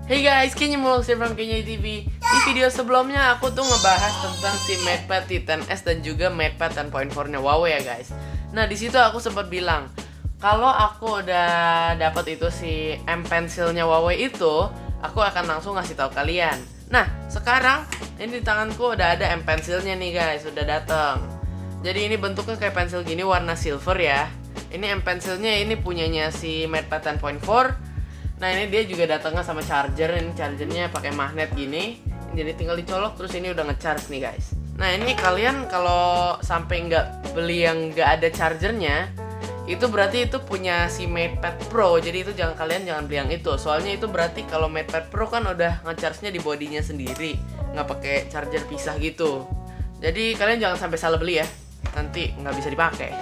Hey guys, kayaknya mau from Kenya TV. Di video sebelumnya aku tuh ngebahas tentang si MatePad T10s dan juga MatePad 10.4-nya Huawei ya guys. Nah di situ aku sempat bilang kalau aku udah dapat itu si M Pencilnya Huawei itu, aku akan langsung ngasih tahu kalian. Nah sekarang ini di tanganku udah ada M Pencilnya nih guys, udah datang. Jadi ini bentuknya kayak pensil gini warna silver ya. Ini M Pencilnya ini punyanya si MatePad 10.4. Nah ini dia juga datangnya sama charger. Ini chargernya pakai magnet gini. Jadi tinggal dicolok terus ini udah ngecharge nih guys. Nah ini kalian kalau sampai nggak beli yang nggak ada chargernya, itu berarti itu punya si MatePad Pro. Jadi itu kalian jangan beli yang itu. Soalnya itu berarti kalau MatePad Pro kan udah ngecharge-nya di bodinya sendiri, nggak pakai charger pisah gitu. Jadi kalian jangan sampai salah beli ya, nanti nggak bisa dipakai.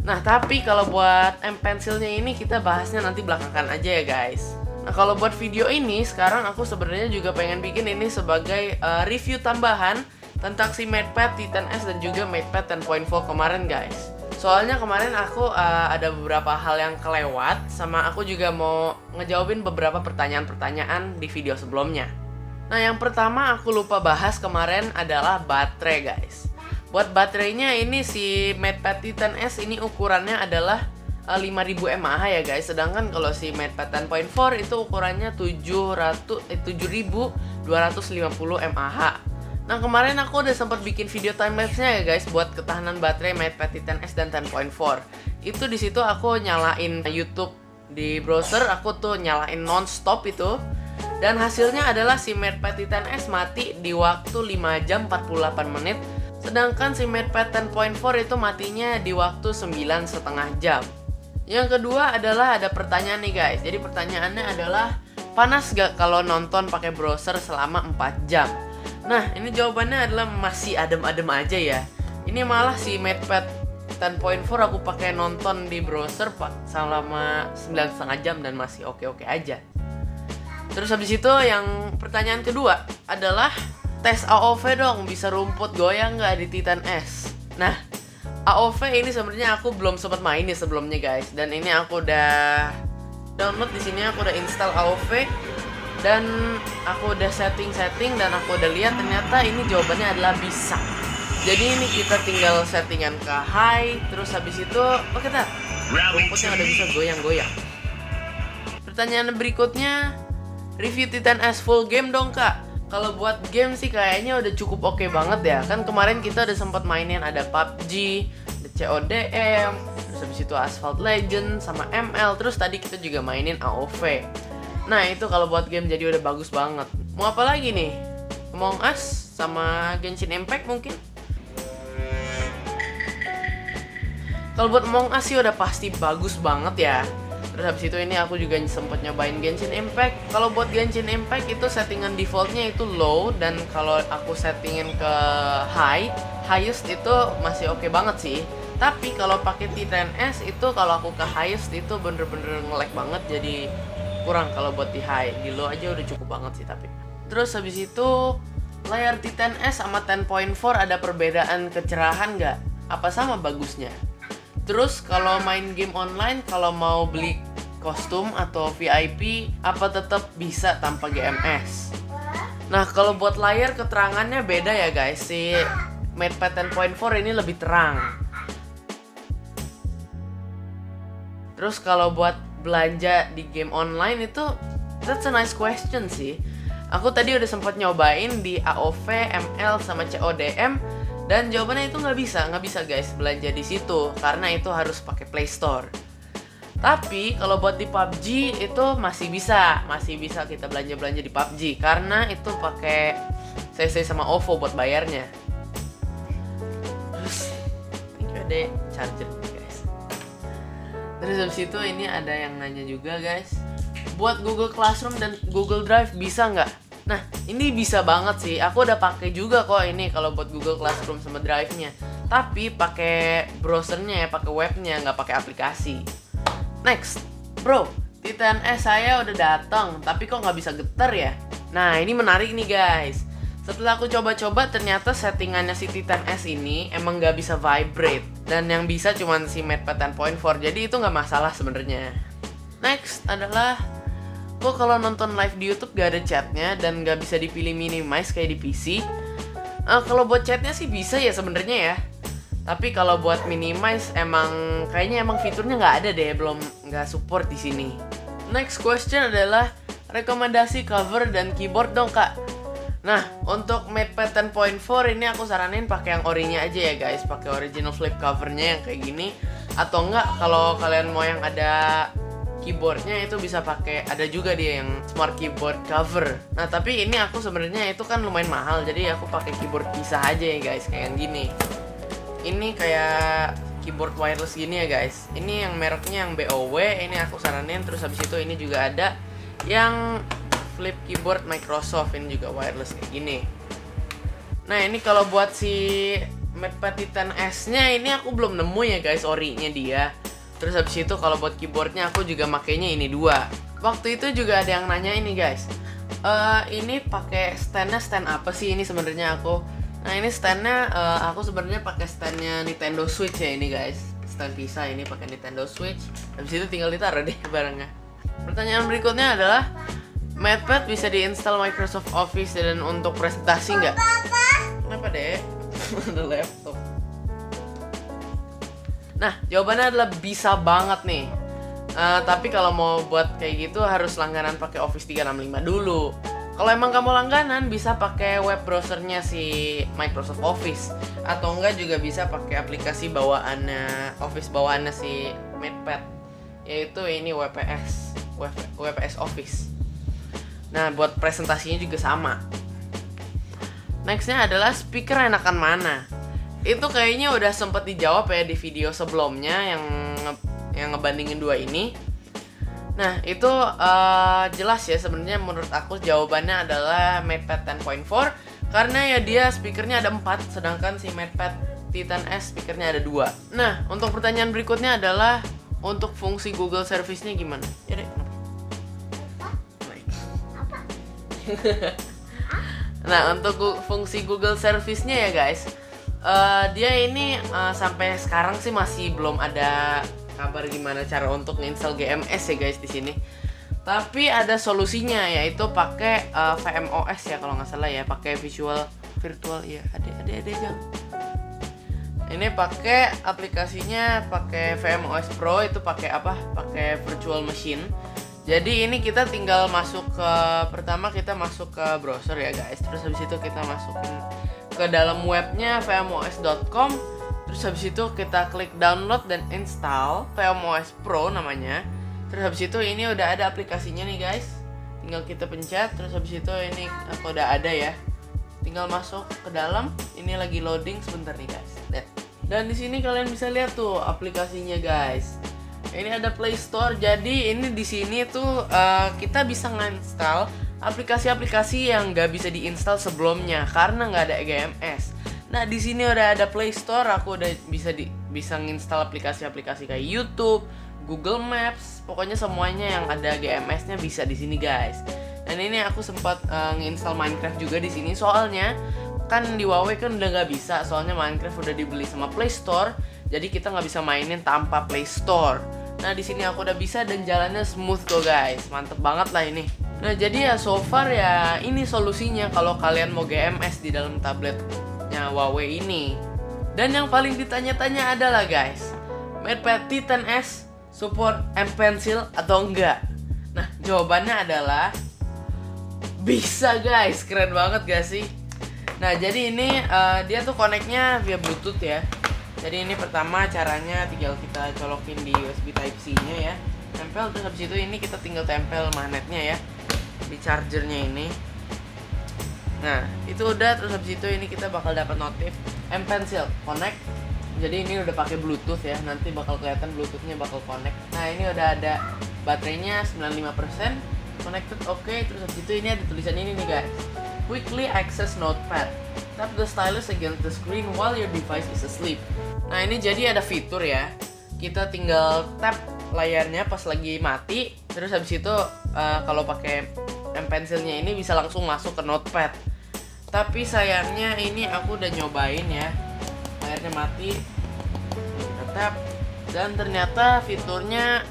Nah tapi kalau buat M Pencilnya ini kita bahasnya nanti belakangan aja ya guys. Nah kalau buat video ini sekarang aku sebenarnya juga pengen bikin ini sebagai review tambahan tentang si MatePad T10s dan juga MatePad 10.4 kemarin guys. Soalnya kemarin aku ada beberapa hal yang kelewat, sama aku juga mau ngejawabin beberapa pertanyaan-pertanyaan di video sebelumnya. Nah yang pertama aku lupa bahas kemarin adalah baterai guys. Buat baterainya ini si MatePad T10s ini ukurannya adalah 5000 mAh ya guys. Sedangkan kalau si MatePad 10.4 itu ukurannya 7250 mAh. Nah kemarin aku udah sempat bikin video timelapse-nya ya guys buat ketahanan baterai MatePad T10s dan 10.4. Itu di situ aku nyalain YouTube di browser, aku tuh nyalain non-stop itu. Dan hasilnya adalah si MatePad T10s mati di waktu 5 jam 48 menit. Sedangkan si MatePad 10.4 itu matinya di waktu 9,5 jam. Yang kedua adalah ada pertanyaan nih guys. Jadi pertanyaannya adalah panas gak kalau nonton pakai browser selama 4 jam? Nah ini jawabannya adalah masih adem-adem aja ya. Ini malah si MatePad 10.4 aku pakai nonton di browser selama 9,5 jam dan masih oke-oke aja. Terus habis itu yang pertanyaan kedua adalah tes AOV dong, bisa rumput goyang nggak di T10s? Nah, AOV ini sebenarnya aku belum sempat main nih sebelumnya guys, dan ini aku udah download di sini, aku udah install AOV dan aku udah setting dan aku udah lihat ternyata ini jawabannya adalah bisa. Jadi ini kita tinggal settingan ke high, terus habis itu oke dah, rumputnya udah bisa goyang-goyang. Pertanyaan berikutnya, review T10s full game dong kak. Kalau buat game sih kayaknya udah cukup oke banget ya. Kan kemarin kita udah sempat mainin ada PUBG, ada CODM, terus habis itu Asphalt Legend sama ML, terus tadi kita juga mainin AOV. Nah itu kalau buat game jadi udah bagus banget. Mau apa lagi nih? Among Us sama Genshin Impact mungkin? Kalau buat Among Us sih udah pasti bagus banget ya. Terus habis itu ini aku juga sempet nyobain Genshin Impact. Kalau buat Genshin Impact itu settingan defaultnya itu low, dan kalau aku settingin ke highest itu masih oke banget sih. Tapi kalau pakai T10s itu kalau aku ke highest itu bener-bener nge-lag banget, jadi kurang kalau buat di high. Di low aja udah cukup banget sih tapi. Terus habis itu layar T10s sama 10.4 ada perbedaan kecerahan nggak? Apa sama bagusnya? Terus kalau main game online, kalau mau beli kostum atau VIP, apa tetap bisa tanpa GMS? Nah kalau buat layar keterangannya beda ya guys. Si MatePad 10.4 ini lebih terang. Terus kalau buat belanja di game online itu, that's a nice question sih. Aku tadi udah sempat nyobain di AOV, ML, sama CODM. Dan jawabannya itu nggak bisa guys belanja di situ karena itu harus pakai Play Store. Tapi kalau buat di PUBG itu masih bisa kita belanja di PUBG karena itu pakai CC sama OVO buat bayarnya. Terus ini ada charger nih guys. Terus habis itu ini ada yang nanya juga guys, buat Google Classroom dan Google Drive bisa nggak? Nah, ini bisa banget sih. Aku udah pakai juga kok ini kalau buat Google Classroom sama Drive-nya. Tapi pakai browsernya ya, pakai webnya, nggak pakai aplikasi. Next, bro, T10s saya udah datang, tapi kok nggak bisa getar ya? Nah, ini menarik nih guys. Setelah aku coba-coba, ternyata settingannya si T10s ini emang nggak bisa vibrate, dan yang bisa cuman si MatePad 10.4. Jadi itu nggak masalah sebenarnya. Next adalah kok kalau nonton live di YouTube gak ada chatnya dan gak bisa dipilih minimize kayak di PC. Kalau buat chatnya sih bisa ya sebenarnya ya. Tapi kalau buat minimize kayaknya fiturnya nggak ada deh, nggak support di sini. Next question adalah rekomendasi cover dan keyboard dong kak. Nah, untuk MatePad 10.4 ini aku saranin pakai yang orinya aja ya guys, pakai original flip covernya yang kayak gini. Atau enggak, kalau kalian mau yang ada keyboardnya itu bisa pakai, ada juga dia yang smart keyboard cover. Nah, tapi ini aku sebenarnya itu kan lumayan mahal, jadi aku pakai keyboard pisah aja ya guys, kayak yang gini. Ini kayak keyboard wireless gini ya guys. Ini yang mereknya yang BOW, ini aku saranin. Terus habis itu ini juga ada yang flip keyboard Microsoft, ini juga wireless kayak gini. Nah, ini kalau buat si MatePad Titan S nya ini aku belum nemu ya guys orinya dia. Terus habis itu kalau buat keyboardnya aku juga makainya ini dua. Waktu itu juga ada yang nanya ini guys, ini pakai stand apa sih ini sebenarnya aku. Nah, ini standnya aku sebenarnya pakai standnya Nintendo Switch ya ini guys. Stand pisah ini pakai Nintendo Switch. Habis itu tinggal ditaruh deh barangnya. Pertanyaan berikutnya adalah, MatePad bisa diinstal Microsoft Office dan untuk presentasi nggak? Kenapa deh? Ada laptop. Nah, jawabannya adalah bisa banget nih. Tapi kalau mau buat kayak gitu harus langganan pakai Office 365 dulu. Kalau emang kamu langganan bisa pakai web browsernya si Microsoft Office, atau enggak juga bisa pakai aplikasi bawaannya Office bawaannya si MatePad, yaitu ini WPS Office. Nah, buat presentasinya juga sama. Nextnya adalah speaker enakan mana. Itu kayaknya udah sempet dijawab ya di video sebelumnya yang ngebandingin dua ini. Nah, itu jelas ya sebenarnya menurut aku jawabannya adalah MatePad 10.4 karena ya dia speakernya ada 4, sedangkan si MatePad Titan S speakernya ada 2. Nah, untuk pertanyaan berikutnya adalah untuk fungsi Google Service-nya gimana? Ya deh. Nah, untuk fungsi Google Service-nya ya guys, dia ini sampai sekarang sih masih belum ada kabar gimana cara untuk nginstal GMS ya guys di sini. Tapi ada solusinya, yaitu pakai VMOS ya kalau nggak salah ya, pakai virtual ya. Ada jangan. Ini pakai aplikasinya pakai VMOS Pro, itu pakai apa? Pakai virtual machine. Jadi ini kita tinggal masuk pertama kita masuk ke browser ya guys. Terus habis itu kita masukin ke dalam webnya vmos.com. Terus habis itu kita klik download dan install VMOS Pro namanya. Terus habis itu ini udah ada aplikasinya nih guys. Tinggal kita pencet. Terus habis itu ini aku udah ada ya. Tinggal masuk ke dalam. Ini lagi loading sebentar nih guys. Lihat. Dan di sini kalian bisa lihat tuh aplikasinya guys. Ini ada Play Store, jadi ini di sini tuh kita bisa nginstal aplikasi-aplikasi yang nggak bisa diinstal sebelumnya karena nggak ada GMS. Nah, di sini udah ada Play Store, aku udah bisa nginstal aplikasi-aplikasi kayak YouTube, Google Maps, pokoknya semuanya yang ada GMS-nya bisa di sini guys. Dan ini aku sempat nginstal Minecraft juga di sini, soalnya kan di Huawei kan udah nggak bisa, soalnya Minecraft udah dibeli sama Play Store, jadi kita nggak bisa mainin tanpa Play Store. Nah, di sini aku udah bisa dan jalannya smooth kok guys, mantep banget lah ini. Nah, jadi ya so far ya ini solusinya kalau kalian mau GMS di dalam tabletnya Huawei ini. Dan yang paling ditanya-tanya adalah guys, MatePad Titan S support M Pencil atau enggak? Nah, jawabannya adalah bisa guys, keren banget gak sih? Nah, jadi ini dia tuh connect-nya via Bluetooth ya. Jadi ini pertama caranya tinggal kita colokin di USB Type-C-nya ya. Tempel, terus habis itu ini kita tinggal tempel magnetnya ya di chargernya ini. Nah, itu udah, terus habis itu ini kita bakal dapat notif M Pencil connect. Jadi ini udah pakai Bluetooth ya, nanti bakal kelihatan Bluetooth-nya bakal connect. Nah, ini udah ada baterainya 95%, connected oke. Terus habis itu ini ada tulisan ini nih guys. Quickly access notepad. Tap the stylus against the screen while your device is asleep. Nah, ini jadi ada fitur ya. Kita tinggal tap layarnya pas lagi mati. Terus habis itu kalau pakai M Pencilnya ini bisa langsung masuk ke notepad. Tapi sayangnya ini aku udah nyobain ya. Layarnya mati. Kita tap. Dan ternyata fiturnya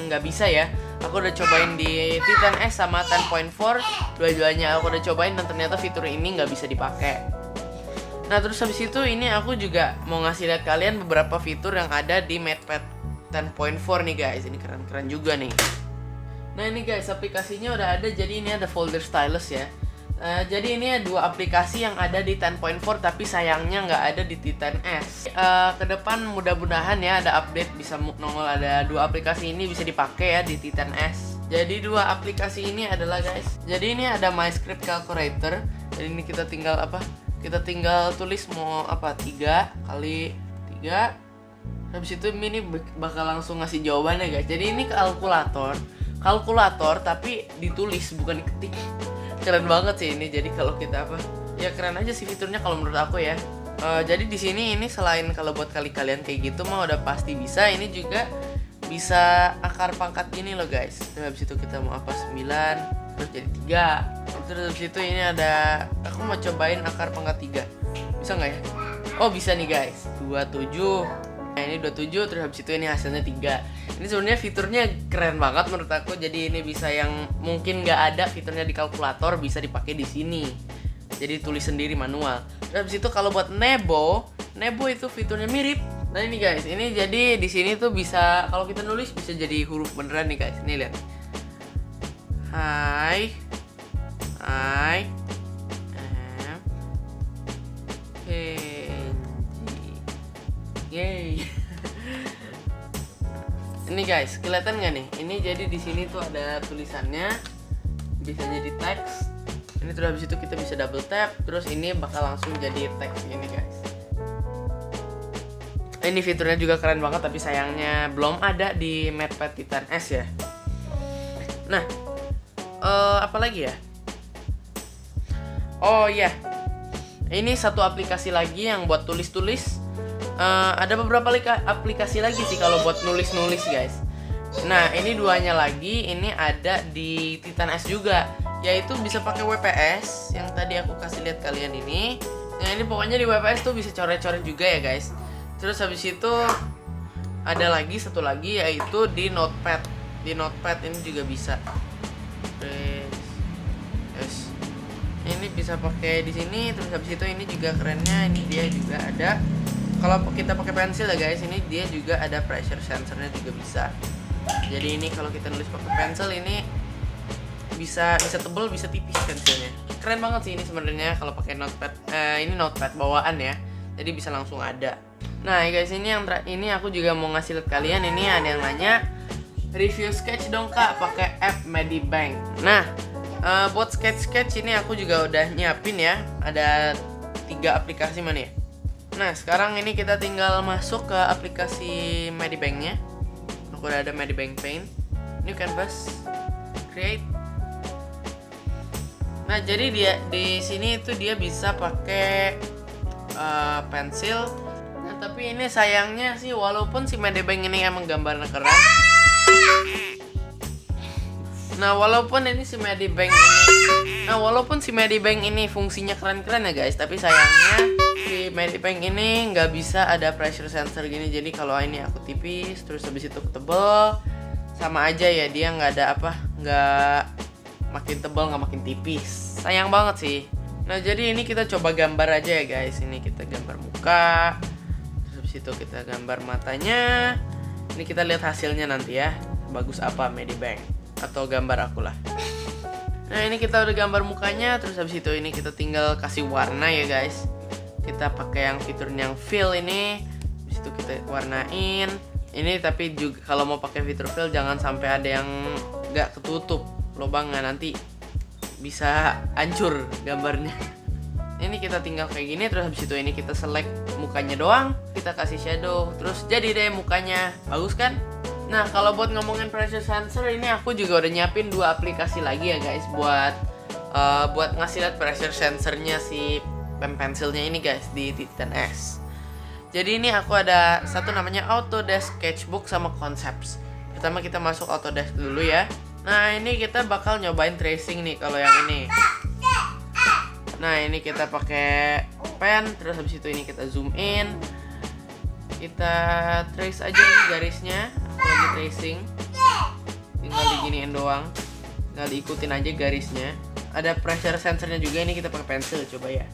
nggak bisa ya. Aku udah cobain di Titan S sama 10.4, dua-duanya aku udah cobain dan ternyata fitur ini nggak bisa dipakai. Nah terus habis itu ini aku juga mau ngasih lihat kalian beberapa fitur yang ada di MatePad 10.4 nih guys. Ini keren-keren juga nih. Nah ini guys, aplikasinya udah ada. Jadi ini ada folder stylus ya. Jadi ini dua aplikasi yang ada di 10.4 tapi sayangnya nggak ada di Titan S. Kedepan mudah-mudahan ya ada update bisa nongol ada dua aplikasi ini bisa dipakai ya di Titan S. Jadi dua aplikasi ini adalah guys. Jadi ini ada My Script Calculator. Jadi ini kita tinggal apa? Kita tinggal tulis mau apa 3 kali 3. Habis itu ini bakal langsung ngasih jawabannya guys. Jadi ini kalkulator tapi ditulis bukan diketik. Keren banget sih ini. Jadi kalau kita apa? Ya keren aja sih fiturnya kalau menurut aku ya. Jadi di sini ini selain kalau buat kalian kayak gitu mah udah pasti bisa. Ini juga bisa akar pangkat gini loh guys. Terus habis itu kita mau apa 9 terus jadi 3. Terus habis itu ini ada, aku mau cobain akar pangkat 3. Bisa nggak ya? Oh bisa nih guys, 27. Nah ini 27 terus habis itu ini hasilnya 3. Ini sebenarnya fiturnya keren banget menurut aku. Jadi ini bisa yang mungkin nggak ada fiturnya di kalkulator bisa dipakai di sini. Jadi tulis sendiri manual. Terus habis itu kalau buat Nebo itu fiturnya mirip. Nah ini guys, ini jadi di sini tuh bisa kalau kita nulis bisa jadi huruf beneran nih guys. Ini lihat. Hai. Yay. Ini guys, kelihatan nggak nih? Ini jadi di sini tuh ada tulisannya, bisa jadi teks. Ini terus habis itu kita bisa double tap, terus ini bakal langsung jadi teks ini guys. Ini fiturnya juga keren banget, tapi sayangnya belum ada di MatePad Titan S ya. Nah, apa lagi ya? Oh iya, ini satu aplikasi lagi yang buat tulis-tulis. Ada beberapa aplikasi lagi sih kalau buat nulis-nulis guys. Nah ini duanya lagi, ini ada di Titan S juga, yaitu bisa pakai WPS yang tadi aku kasih lihat kalian ini. Nah ini pokoknya di WPS tuh bisa coret-coret juga ya guys. Terus habis itu ada lagi satu lagi yaitu di Notepad. Di Notepad ini juga bisa. Yes. Ini bisa pakai di sini. Terus habis itu ini juga kerennya, ini dia juga ada. Kalau kita pakai pensil ya guys, ini dia juga ada pressure sensornya juga bisa. Jadi ini kalau kita nulis pakai pensil ini bisa tebal bisa tipis pensilnya. Keren banget sih ini sebenarnya kalau pakai Notepad. Ini Notepad bawaan ya, jadi bisa langsung ada. Nah guys, ini ini aku juga mau ngasih lihat kalian. Ini ada yang nanya review sketch dong kak pakai app Medibank. Nah buat sketch ini aku juga udah nyiapin ya. Ada 3 aplikasi mana ya. Nah sekarang ini kita tinggal masuk ke aplikasi Medibank-nya. Aku udah ada Medibank Paint, New Canvas, Create. Nah jadi dia di sini itu dia bisa pakai pensil. Nah tapi ini sayangnya sih walaupun si Medibank ini emang gambarnya keren. Nah walaupun si Medibank ini fungsinya keren-keren ya guys, tapi sayangnya si Medibank ini nggak bisa ada pressure sensor gini. Jadi kalau ini aku tipis terus habis itu tebel, sama aja ya, dia nggak ada apa, nggak makin tebal nggak makin tipis. Sayang banget sih. Nah jadi ini kita coba gambar aja ya guys. Ini kita gambar muka, terus habis itu kita gambar matanya. Ini kita lihat hasilnya nanti ya, bagus apa Medibank atau gambar aku lah. Nah ini kita udah gambar mukanya, terus habis itu ini kita tinggal kasih warna ya guys. Kita pakai yang fiturnya yang fill ini, habis itu kita warnain. Ini tapi juga kalau mau pakai fitur fill jangan sampai ada yang nggak ketutup lubangnya, nanti bisa hancur gambarnya. Ini kita tinggal kayak gini, terus habis itu ini kita select mukanya doang, kita kasih shadow, terus jadi deh mukanya. Bagus kan? Nah kalau buat ngomongin pressure sensor ini aku juga udah nyiapin 2 aplikasi lagi ya guys buat ngasih lihat pressure sensornya si pensilnya ini guys di Titan S. Jadi ini aku ada satu namanya Autodesk Sketchbook sama Concepts. Pertama kita masuk Autodesk dulu ya. Nah ini kita bakal nyobain tracing nih kalau yang ini. Nah ini kita pakai pen, terus habis itu ini kita zoom in, kita trace aja nih garisnya. Aku lagi tracing, tinggal diginiin doang, tinggal diikutin aja garisnya. Ada pressure sensornya juga, ini kita pakai pensil coba ya.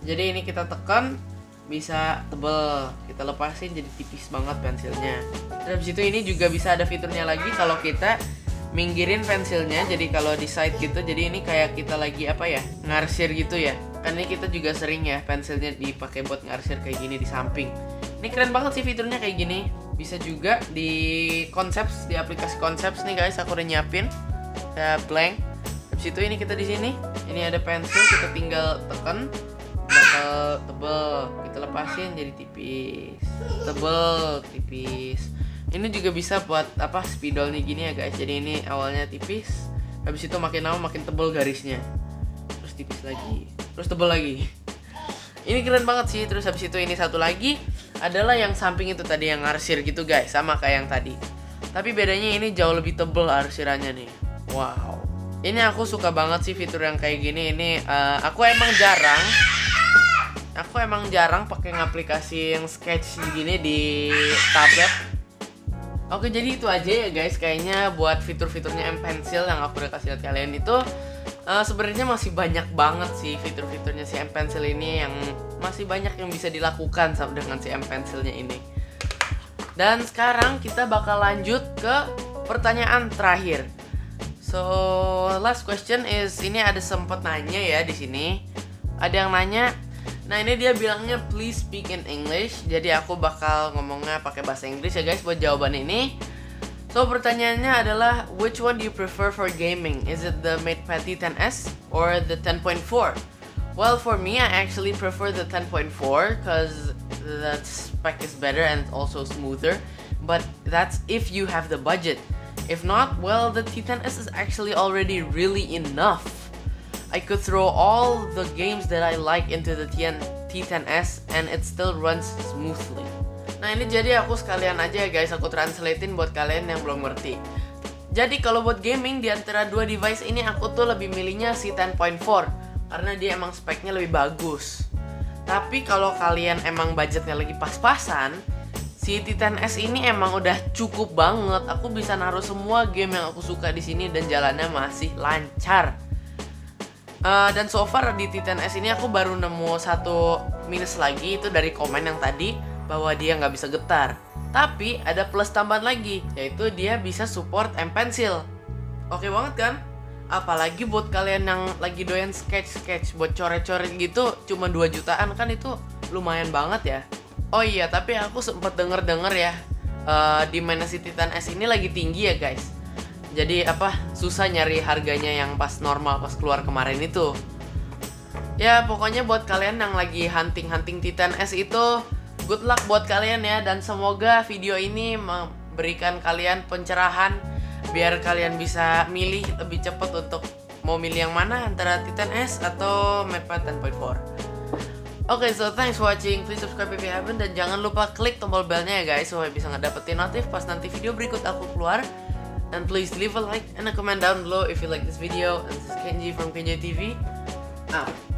Jadi ini kita tekan bisa tebel, kita lepasin jadi tipis banget pensilnya. Terus habis itu ini juga bisa ada fiturnya lagi kalau kita minggirin pensilnya. Jadi kalau di side gitu, jadi ini kayak kita lagi apa ya, ngarsir gitu ya. Kan ini kita juga sering ya pensilnya dipakai buat ngarsir kayak gini di samping. Ini keren banget sih fiturnya kayak gini. Bisa juga di Concepts, di aplikasi Concepts nih guys, aku udah nyiapin. Ada blank. Habis itu ini kita di sini, ini ada pensil, kita tinggal tekan, bakal tebel, kita lepasin jadi tipis, tebel, tipis. Ini juga bisa buat apa, spidol nih gini ya guys. Jadi ini awalnya tipis, habis itu makin lama makin tebel garisnya, terus tipis lagi, terus tebel lagi. Ini keren banget sih. Terus habis itu ini satu lagi adalah yang samping itu tadi yang arsir gitu guys, sama kayak yang tadi. Tapi bedanya ini jauh lebih tebel arsirannya nih. Wow. Ini aku suka banget sih fitur yang kayak gini. Ini aku emang jarang pakai aplikasi yang sketch gini di tablet. Oke, jadi itu aja ya guys. Kayaknya buat fitur-fiturnya M Pencil yang aku udah kasih lihat kalian itu sebenarnya masih banyak banget sih fitur-fiturnya si M Pencil ini, yang masih banyak yang bisa dilakukan dengan si M Pencilnya ini. Dan sekarang kita bakal lanjut ke pertanyaan terakhir. So, last question is, ini ada sempet nanya ya di sini. Ada yang nanya. Nah, ini dia bilangnya please speak in English. Jadi aku bakal ngomongnya pakai bahasa Inggris ya guys buat jawaban ini. So, pertanyaannya adalah which one do you prefer for gaming? Is it the MatePad T10s or the 10.4? Well, for me, I actually prefer the 10.4 because the spec is better and also smoother. But that's if you have the budget. If not, well, the T10s is actually already really enough. I could throw all the games that I like into the T10s and it still runs smoothly. Nah, ini jadi aku sekalian aja ya guys, aku translatein buat kalian yang belum ngerti. Jadi kalau buat gaming di antara dua device ini, aku tuh lebih milihnya si 10.4 karena dia emang speknya lebih bagus. Tapi kalau kalian emang budgetnya lagi pas-pasan, si T10s ini emang udah cukup banget. Aku bisa naruh semua game yang aku suka di sini dan jalannya masih lancar. Dan so far di T10s ini aku baru nemu satu minus lagi, itu dari komen yang tadi bahwa dia nggak bisa getar. Tapi ada plus tambahan lagi, yaitu dia bisa support M Pencil. Oke banget kan? Apalagi buat kalian yang lagi doyan sketch buat coret-coret gitu, cuma 2 jutaan kan, itu lumayan banget ya. Oh iya, tapi aku sempat denger ya, demand si T10s ini lagi tinggi ya guys. Jadi susah nyari harganya yang pas normal pas keluar kemarin itu. Ya pokoknya buat kalian yang lagi hunting T10s itu, good luck buat kalian ya. Dan semoga video ini memberikan kalian pencerahan biar kalian bisa milih lebih cepat untuk mau milih yang mana antara T10s atau MatePad 10.4. Oke, so thanks for watching. Please subscribe if you haven't. Dan jangan lupa klik tombol belnya ya guys, supaya bisa ngedapetin notif pas nanti video berikut aku keluar. And please leave a like and a comment down below if you like this video. And this is Kenji from Kenji TV. Out.